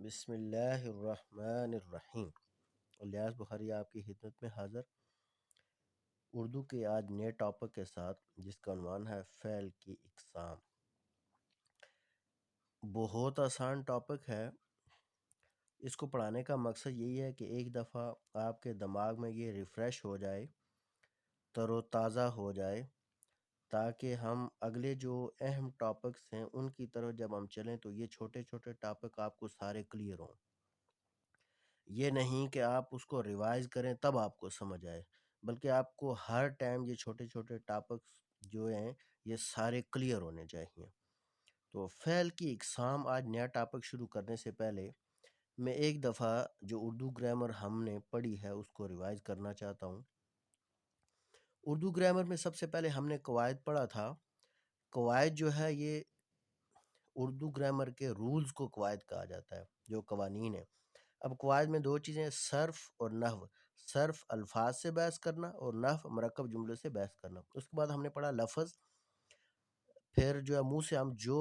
بسم اللہ الرحمن الرحیم۔ الیاس بخاری آپ کی خدمت میں حاضر اردو کے آج نئے ٹاپک کے ساتھ، جس کا عنوان ہے فعل کی اقسام۔ بہت آسان ٹاپک ہے۔ اس کو پڑھانے کا مقصد یہی ہے کہ ایک دفعہ آپ کے دماغ میں یہ ریفریش ہو جائے، تر و تازہ ہو جائے، تاکہ ہم اگلے جو اہم ٹاپکس ہیں ان کی طرف جب ہم چلیں تو یہ چھوٹے چھوٹے ٹاپک آپ کو سارے کلیئر ہوں۔ یہ نہیں کہ آپ اس کو ریوائز کریں تب آپ کو سمجھ آئے، بلکہ آپ کو ہر ٹائم یہ چھوٹے چھوٹے ٹاپکس جو ہیں یہ سارے کلیئر ہونے چاہیے۔ تو فعل کی اقسام آج نیا ٹاپک شروع کرنے سے پہلے میں ایک دفعہ جو اردو گرامر ہم نے پڑھی ہے اس کو ریوائز کرنا چاہتا ہوں۔ اردو گرامر میں سب سے پہلے ہم نے قواعد پڑھا تھا۔ قواعد جو ہے یہ اردو گرامر کے رولز کو قواعد کہا جاتا ہے، جو قوانین ہیں۔ اب قواعد میں دو چیزیں، صرف اور نحو۔ صرف الفاظ سے بحث کرنا اور نحو مرکب جملے سے بحث کرنا۔ اس کے بعد ہم نے پڑھا لفظ، پھر جو ہے منہ سے ہم جو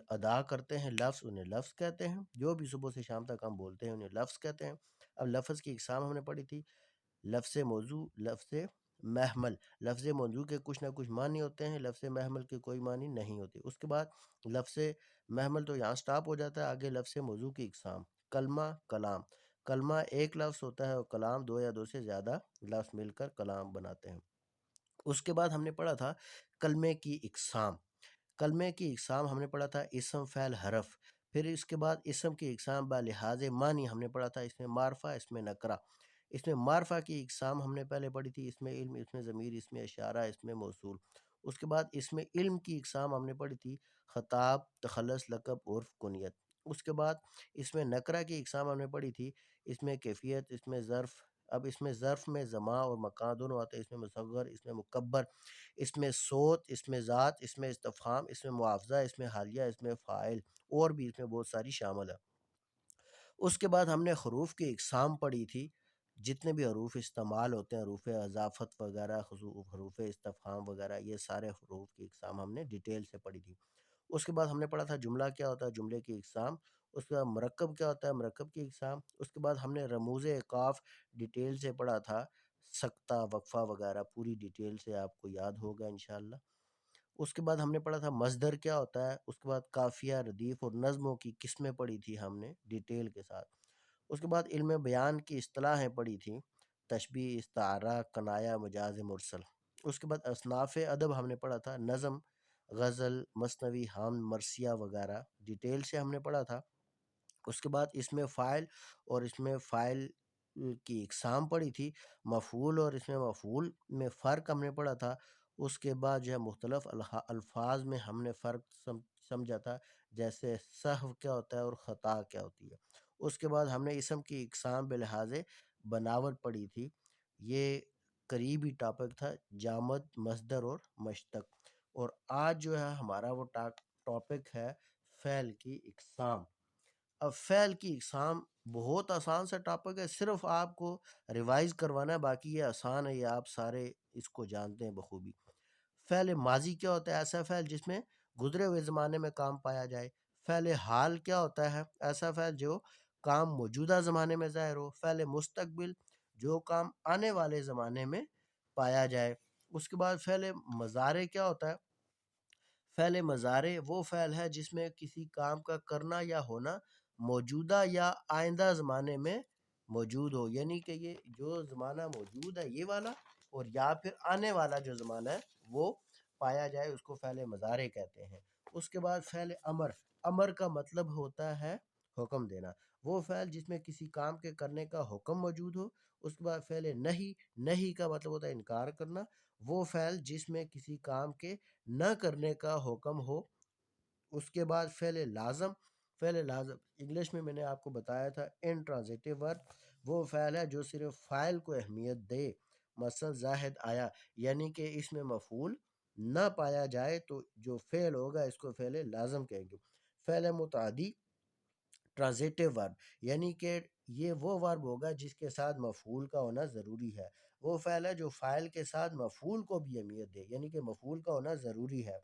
ادا کرتے ہیں لفظ، انہیں لفظ کہتے ہیں۔ جو بھی صبح سے شام تک ہم بولتے ہیں انہیں لفظ کہتے ہیں۔ اب لفظ کی اقسام ہم نے پڑھی تھی، لفظ موضوع، لفظ محمل۔ لفظ موضوع کے کچھ نہ کچھ معنی ہوتے ہیں، لفظ محمل کے کوئی معنی نہیں ہوتے۔ اس کے بعد لفظ محمل تو یہاں سٹاپ ہو جاتا ہے، آگے لفظ موضوع کی اقسام۔ کلمہ، کلام۔ کلمہ ایک لفظ ہوتا ہے اور کلام دو یا دو سے زیادہ لفظ مل کر کلام بناتے ہیں۔ اس کے بعد ہم نے پڑھا تھا کلمے کی اقسام۔ کلمے کی اقسام ہم نے پڑھا تھا اسم، فعل، حرف۔ پھر اس کے بعد اسم کی اقسام بلحاظ معنی ہم نے پڑھا تھا، اس میں معرفہ، اس میں نکرہ۔ اس میں معرفہ کی اقسام ہم نے پہلے پڑھی تھی، اس میں علم، اس میں ضمیر، اس میں اشارہ، اس میں موصول۔ اس کے بعد اس میں علم کی اقسام ہم نے پڑھی تھی، خطاب، تخلص، لقب، عرف، کنیت۔ اس کے بعد اس میں نکرہ کی اقسام ہم نے پڑھی تھی، اس میں کیفیت، اس میں ظرف۔ اب اس میں ظرف میں زمان اور مکان دونوں آتے ہیں، اس میں مصغر، اس میں مکبر، اس میں صوت، اس میں ذات، اس میں استفہام، اس میں معاوضہ، اس میں حالیہ، اس میں فاعل، اور بھی اس میں بہت ساری شامل ہے۔ اس کے بعد ہم نے حروف کی اقسام پڑھی تھی، جتنے بھی حروف استعمال ہوتے ہیں، حروف اضافت وغیرہ، حروف استفہام وغیرہ، یہ سارے حروف کی اقسام ہم نے ڈیٹیل سے پڑھی تھی۔ اس کے بعد ہم نے پڑھا تھا جملہ کیا ہوتا ہے، جملے کی اقسام۔ اس کے بعد مرکب کیا ہوتا ہے، مرکب کی اقسام۔ اس کے بعد ہم نے رموز ایقاف ڈیٹیل سے پڑھا تھا، سکتہ، وقفہ وغیرہ پوری ڈیٹیل سے آپ کو یاد ہوگا انشاءاللہ۔ اس کے بعد ہم نے پڑھا تھا مصدر کیا ہوتا ہے۔ اس کے بعد قافیہ، ردیف اور نظموں کی قسمیں پڑھی تھی ہم نے ڈیٹیل کے ساتھ۔ اس کے بعد علم بیان کی اصطلاحیں پڑھی تھیں، تشبیہ، استعارہ، کنایہ، مجاز مرسل۔ اس کے بعد اصناف ادب ہم نے پڑھا تھا، نظم، غزل، مثنوی، حمد، مرثیہ وغیرہ ڈیٹیل سے ہم نے پڑھا تھا۔ اس کے بعد اس میں فاعل اور اس میں فاعل کی اقسام پڑھی تھی، مفعول اور اس میں مفعول میں فرق ہم نے پڑھا تھا۔ اس کے بعد جو ہے مختلف الفاظ میں ہم نے فرق سمجھا تھا، جیسے سہو کیا ہوتا ہے اور خطا کیا ہوتی ہے۔ اس کے بعد ہم نے اسم کی اقسام بلحاظ بناوٹ پڑھی تھی، یہ قریبی ٹاپک تھا، جامد، مصدر اور مشتق۔ اور آج جو ہے ہمارا وہ ٹاپک ہے فعل کی اقسام۔ اب فعل کی اقسام بہت آسان سا ٹاپک ہے، صرف آپ کو ریوائز کروانا ہے، باقی یہ آسان ہے، یہ آپ سارے اس کو جانتے ہیں بخوبی۔ فعل ماضی کیا ہوتا ہے؟ ایسا فعل جس میں گزرے ہوئے زمانے میں کام پایا جائے۔ فعل حال کیا ہوتا ہے؟ ایسا فعل جو کام موجودہ زمانے میں ظاہر ہو۔ فعل مستقبل جو کام آنے والے زمانے میں پایا جائے۔ اس کے بعد فعل مضارع کیا ہوتا ہے؟ فعل مضارع وہ فعل ہے جس میں کسی کام کا کرنا یا ہونا موجودہ یا آئندہ زمانے میں موجود ہو، یعنی کہ یہ جو زمانہ موجود ہے یہ والا، اور یا پھر آنے والا جو زمانہ ہے وہ پایا جائے، اس کو فعل مضارع کہتے ہیں۔ اس کے بعد فعل امر۔ امر کا مطلب ہوتا ہے حکم دینا، وہ فعل جس میں کسی کام کے کرنے کا حکم موجود ہو۔ اس کے بعد فعل نہی۔ نہی کا مطلب ہوتا ہے انکار کرنا، وہ فعل جس میں کسی کام کے نہ کرنے کا حکم ہو۔ اس کے بعد فعل لازم۔ فعل لازم انگلش میں نے آپ کو بتایا تھا انٹرانزیٹیو ورب، وہ فعل ہے جو صرف فاعل کو اہمیت دے، مثلا زاہد آیا، یعنی کہ اس میں مفعول نہ پایا جائے تو جو فعل ہوگا اس کو فعل لازم کہیں گے۔ فعل متعدی ٹرانزیٹیو ورب، یعنی کہ یہ وہ ورب ہوگا جس کے ساتھ مفعول کا ہونا ضروری ہے، وہ فعل ہے جو فاعل کے ساتھ مفعول کو بھی اہمیت دے، یعنی کہ مفعول کا ہونا ضروری ہے۔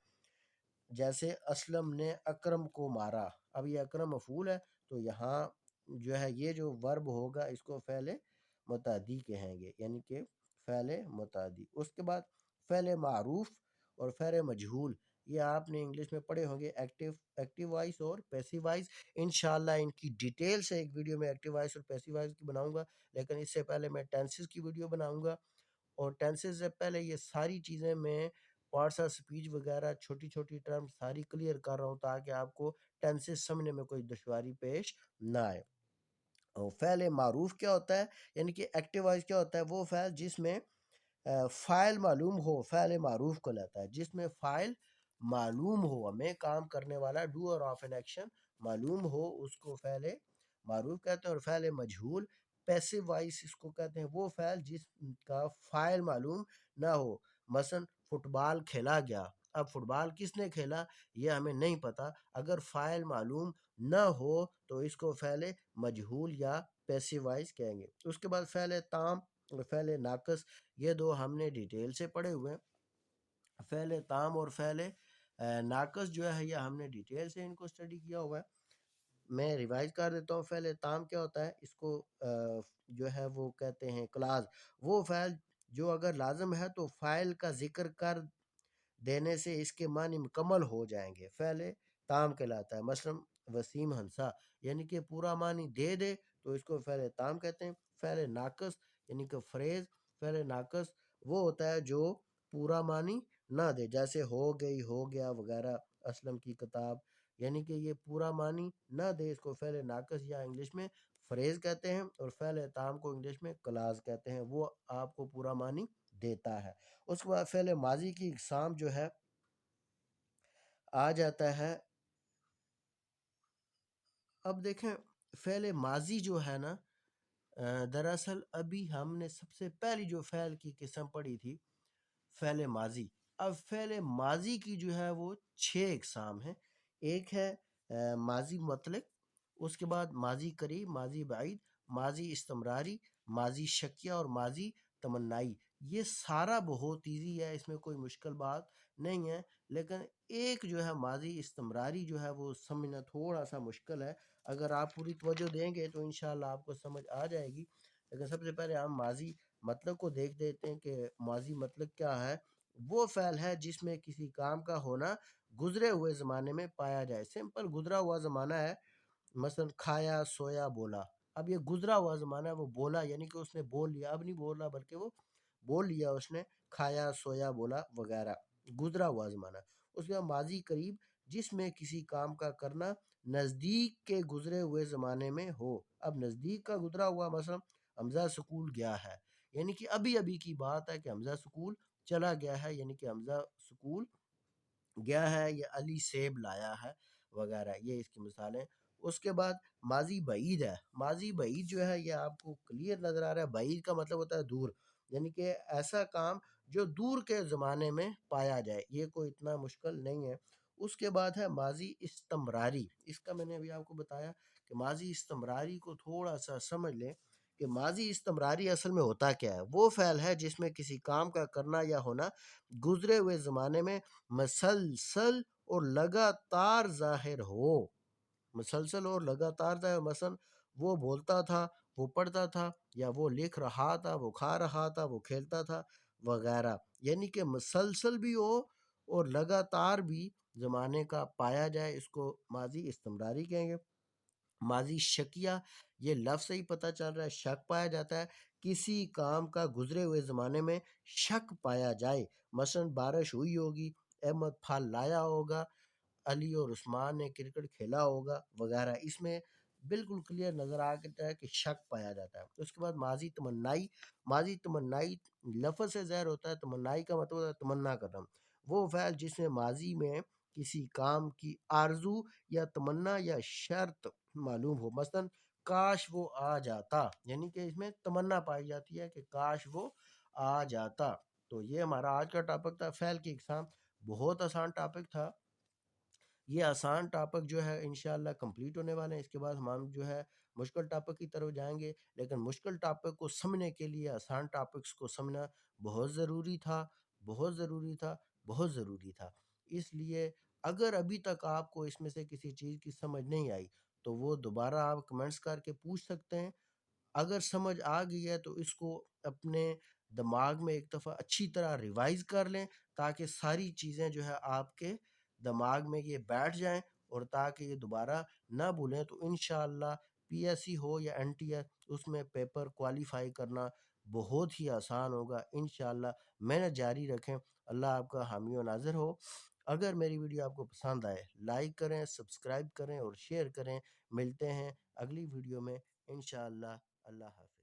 جیسے اسلم نے اکرم کو مارا، اب یہ اکرم مفعول ہے تو یہاں جو ہے یہ جو ورب ہوگا اس کو فعل متعدی کہیں گے، یعنی کہ فعل متعدی۔ اس کے بعد فعل معروف اور فعل مجہول، یہ آپ نے انگلش میں پڑھے ہوں گے، ایکٹیو وائس اور پیسیو وائس۔ انشاءاللہ ان کی ڈیٹیل سے ایک ویڈیو میں ایکٹیو وائس اور پیسیو وائس کی بناؤں گا، لیکن اس سے پہلے میں ٹینسز کی ویڈیو بناؤں گا، اور ٹینسز سے پہلے یہ ساری چیزیں میں پارٹس آف سپیچ وغیرہ چھوٹی چھوٹی ٹرم ساری کلیئر کر رہا ہوں تاکہ آپ کو ٹینسز سمجھنے میں کوئی دشواری پیش نہ آئے۔ اور فعل معروف کیا ہوتا ہے، یعنی کہ ایکٹیو وائز کیا ہوتا ہے، وہ فعل جس میں فائل معلوم ہو، فعل معروف کو لاتا ہے، جس میں فائل معلوم ہو، ہمیں کام کرنے والا ڈوئر آف این ایکشن معلوم ہو، اس کو فعل معروف کہتے ہیں۔ اور فعل مجہول پیسو وائس اس کو کہتے ہیں، وہ فعل جس کا فائل معلوم نہ ہو، مثلا فٹ بال کھیلا گیا، اب فٹ بال کس نے کھیلا یہ ہمیں نہیں پتا، اگر فائل معلوم نہ ہو تو اس کو فعل مجہول یا پیسو وائس کہیں گے۔ اس کے بعد فعل تام اور فعل ناقص، یہ دو ہم نے ڈیٹیل سے پڑھے ہوئے ہیں۔ فعل تام اور فعل ناقص جو ہے یہ ہم نے ڈیٹیل سے ان کو اسٹڈی کیا ہوا ہے۔ میں ریوائز کر دیتا ہوں، فعل تام کیا ہوتا ہے، اس کو جو ہے وہ کہتے ہیں کلاز، وہ فعل جو اگر لازم ہے تو فاعل کا ذکر کر دینے سے اس کے معنی مکمل ہو جائیں گے، فعل تام کہلاتا ہے۔ مثلا وسیم ہنسا، یعنی کہ پورا معنی دے دے تو اس کو فعل تام کہتے ہیں۔ فعل ناقص یعنی کہ فریز، فعل ناقص وہ ہوتا ہے جو پورا معنی نہ دے، جیسے ہو گئی، ہو گیا وغیرہ، اسلم کی کتاب، یعنی کہ یہ پورا معنی نہ دے، اس کو فعل ناقص یا انگلش میں فریز کہتے ہیں، اور فعل تام کو انگلش میں کلاز کہتے ہیں، وہ آپ کو پورا معنی دیتا ہے۔ اس کے بعد فعل ماضی کی اقسام جو ہے آ جاتا ہے۔ اب دیکھیں فعل ماضی جو ہے نا، دراصل ابھی ہم نے سب سے پہلی جو فعل کی قسم پڑھی تھی فعل ماضی۔ اب فعل ماضی کی جو ہے وہ 6 اقسام ہیں۔ ایک ہے ماضی مطلق، اس کے بعد ماضی قریب، ماضی بعید، ماضی استمراری، ماضی شکیہ اور ماضی تمنائی۔ یہ سارا بہت ایزی ہے، اس میں کوئی مشکل بات نہیں ہے، لیکن ایک جو ہے ماضی استمراری جو ہے وہ سمجھنا تھوڑا سا مشکل ہے۔ اگر آپ پوری توجہ دیں گے تو انشاءاللہ آپ کو سمجھ آ جائے گی، لیکن سب سے پہلے ہم ماضی مطلق کو دیکھ دیتے ہیں کہ ماضی مطلق کیا ہے۔ وہ فعل ہے جس میں کسی کام کا ہونا گزرے ہوئے زمانے میں پایا جائے، سمپل گزرا ہوا زمانہ ہے، مثلا کھایا، سویا، بولا۔ اب یہ گزرا ہوا زمانہ ہے، وہ بولا یعنی کہ اس نے بول لیا، اب نہیں بول رہا بلکہ وہ بول لیا اس نے، کھایا، سویا، بولا وغیرہ، گزرا ہوا زمانہ۔ اس کے بعد ماضی قریب، جس میں کسی کام کا کرنا نزدیک کے گزرے ہوئے زمانے میں ہو۔ اب نزدیک کا گزرا ہوا، مثلا حمزہ سکول گیا ہے، یعنی کہ ابھی ابھی کی بات ہے کہ حمزہ سکول چلا گیا ہے، یعنی کہ حمزہ سکول گیا ہے، یا علی سیب لایا ہے وغیرہ، یہ اس کی مثالیں۔ اس کے بعد ماضی بعید ہے۔ ماضی بعید جو ہے یہ آپ کو کلیئر نظر آ رہا ہے، بعید کا مطلب ہوتا ہے دور، یعنی کہ ایسا کام جو دور کے زمانے میں پایا جائے، یہ کوئی اتنا مشکل نہیں ہے۔ اس کے بعد ہے ماضی استمراری، اس کا میں نے ابھی آپ کو بتایا کہ ماضی استمراری کو تھوڑا سا سمجھ لیں کہ ماضی استمراری اصل میں ہوتا کیا ہے۔ وہ فعل ہے جس میں کسی کام کا کرنا یا ہونا گزرے ہوئے زمانے میں مسلسل اور لگاتار ظاہر ہو، مسلسل اور لگاتار ظاہر، مثلا وہ بولتا تھا، وہ پڑھتا تھا، یا وہ لکھ رہا تھا، وہ کھا رہا تھا، وہ کھیلتا تھا وغیرہ، یعنی کہ مسلسل بھی ہو اور لگاتار بھی زمانے کا پایا جائے، اس کو ماضی استمراری کہیں گے۔ ماضی شکیہ، یہ لفظ سے ہی پتہ چل رہا ہے شک پایا جاتا ہے، کسی کام کا گزرے ہوئے زمانے میں شک پایا جائے، مثلا بارش ہوئی ہوگی، احمد پھل لایا ہوگا، علی اور عثمان نے کرکٹ کھیلا ہوگا وغیرہ، اس میں بالکل کلیئر نظر آتا ہے کہ شک پایا جاتا ہے۔ اس کے بعد ماضی تمنائی، ماضی تمنائی لفظ سے ظاہر ہوتا ہے، تمنائی کا مطلب ہوتا ہے تمنا کرنا، وہ فعل جس میں ماضی میں کسی کام کی آرزو یا تمنا یا شرط معلوم ہو، مثلا کاش وہ آ جاتا، یعنی کہ اس میں تمنا پائی جاتی ہے کہ کاش وہ آ جاتا۔ تو یہ ہمارا آج کا ٹاپک تھا، فعل کی اقسام، بہت آسان ٹاپک تھا۔ یہ آسان ٹاپک جو ہے انشاءاللہ کمپلیٹ ہونے والے ہیں، اس کے بعد ہم جو ہے مشکل ٹاپک کی طرف جائیں گے، لیکن مشکل ٹاپک کو سمجھنے کے لیے آسان ٹاپکس کو سمجھنا بہت ضروری تھا، بہت ضروری تھا، بہت ضروری تھا۔ اس لیے اگر ابھی تک آپ کو اس میں سے کسی چیز کی سمجھ نہیں آئی تو وہ دوبارہ آپ کمنٹس کر کے پوچھ سکتے ہیں۔ اگر سمجھ آ گئی ہے تو اس کو اپنے دماغ میں ایک دفعہ اچھی طرح ریوائز کر لیں، تاکہ ساری چیزیں جو ہے آپ کے دماغ میں یہ بیٹھ جائیں، اور تاکہ یہ دوبارہ نہ بھولیں۔ تو انشاءاللہ پی ایس سی ہو یا این ٹی ایس، اس میں پیپر کوالیفائی کرنا بہت ہی آسان ہوگا انشاءاللہ۔ محنت جاری رکھیں، اللہ آپ کا حامی و ناظر ہو۔ اگر میری ویڈیو آپ کو پسند آئے، لائک کریں، سبسکرائب کریں اور شیئر کریں۔ ملتے ہیں اگلی ویڈیو میں انشاءاللہ۔ اللہ حافظ۔